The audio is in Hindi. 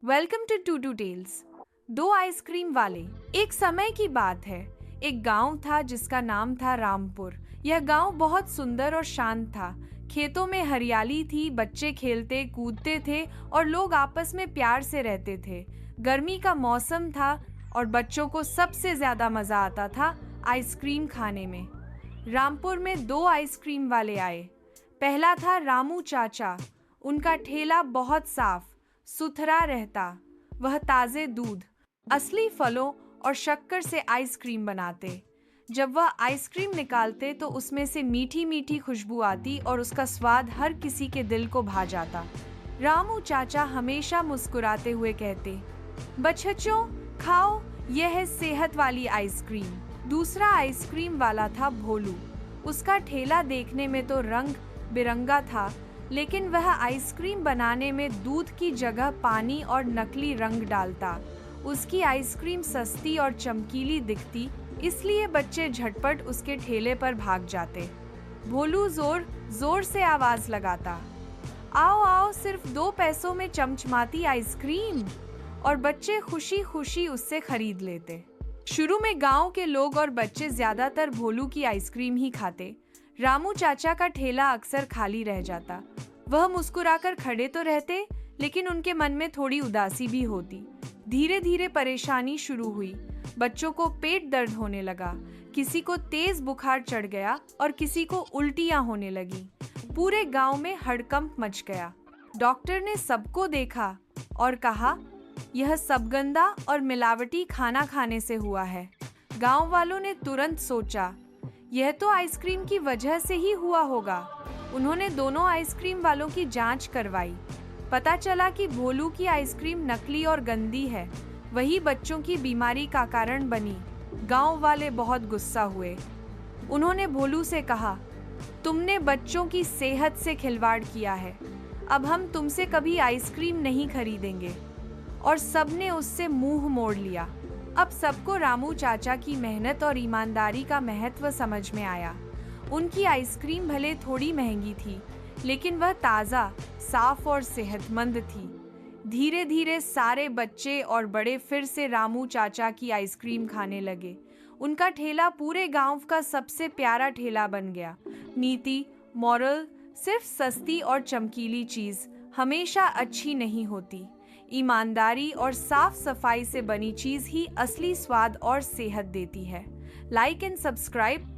Welcome to two two tales. दो आइसक्रीम वाले। एक समय की बात है। एक गांव था जिसका नाम था रामपुर। यह गांव बहुत सुंदर और शांत था। खेतों में हरियाली थी, बच्चे खेलते कूदते थे और लोग आपस में प्यार से रहते थे। गर्मी का मौसम था और बच्चों को सबसे ज्यादा मजा आता था आइसक्रीम खाने में। रामपुर में दो आइसक्रीम वाले आए। पहला था रामू चाचा। उनका ठेला बहुत साफ सुथरा रहता। वह ताजे दूध, असली फलों और शक्कर से आइसक्रीम बनाते। जब वह आइसक्रीम निकालते तो उसमें से मीठी मीठी खुशबू आती और उसका स्वाद हर किसी के दिल को भा जाता। रामू चाचा हमेशा मुस्कुराते हुए कहते, बच्चों खाओ, यह है सेहत वाली आइसक्रीम। दूसरा आइसक्रीम वाला था भोलू। उसका ठेला देखने में तो रंग बिरंगा था, लेकिन वह आइसक्रीम बनाने में दूध की जगह पानी और नकली रंग डालता। उसकी आइसक्रीम सस्ती और चमकीली दिखती, इसलिए बच्चे झटपट उसके ठेले पर भाग जाते। भोलू जोर जोर से आवाज लगाता, आओ आओ, सिर्फ 2 पैसों में चमचमाती आइसक्रीम। और बच्चे खुशी खुशी उससे खरीद लेते। शुरू में गांव के लोग और बच्चे ज्यादातर भोलू की आइसक्रीम ही खाते। रामू चाचा का ठेला अक्सर खाली रह जाता। वह मुस्कुराकर खड़े तो रहते, लेकिन उनके मन में थोड़ी उदासी भी होती। धीरे धीरे परेशानी शुरू हुई। बच्चों को पेट दर्द होने लगा, किसी को तेज बुखार चढ़ गया और किसी को उल्टियां होने लगी। पूरे गांव में हड़कंप मच गया। डॉक्टर ने सबको देखा और कहा, यह सब गंदा और मिलावटी खाना खाने से हुआ है। गांव वालों ने तुरंत सोचा, यह तो आइसक्रीम की वजह से ही हुआ होगा। उन्होंने दोनों आइसक्रीम वालों की जांच करवाई। पता चला कि भोलू की आइसक्रीम नकली और गंदी है। वही बच्चों की बीमारी का कारण बनी। गांव वाले बहुत गुस्सा हुए। उन्होंने भोलू से कहा, तुमने बच्चों की सेहत से खिलवाड़ किया है। अब हम तुमसे कभी आइसक्रीम नहीं खरीदेंगे। और सबने उससे मुंह मोड़ लिया। अब सबको रामू चाचा की मेहनत और ईमानदारी का महत्व समझ में आया। उनकी आइसक्रीम भले थोड़ी महंगी थी, लेकिन वह ताज़ा, साफ और सेहतमंद थी। धीरे धीरे सारे बच्चे और बड़े फिर से रामू चाचा की आइसक्रीम खाने लगे। उनका ठेला पूरे गांव का सबसे प्यारा ठेला बन गया। नीति, मॉरल, सिर्फ सस्ती और चमकीली चीज़ हमेशा अच्छी नहीं होती। ईमानदारी और साफ सफाई से बनी चीज़ ही असली स्वाद और सेहत देती है। Like and subscribe.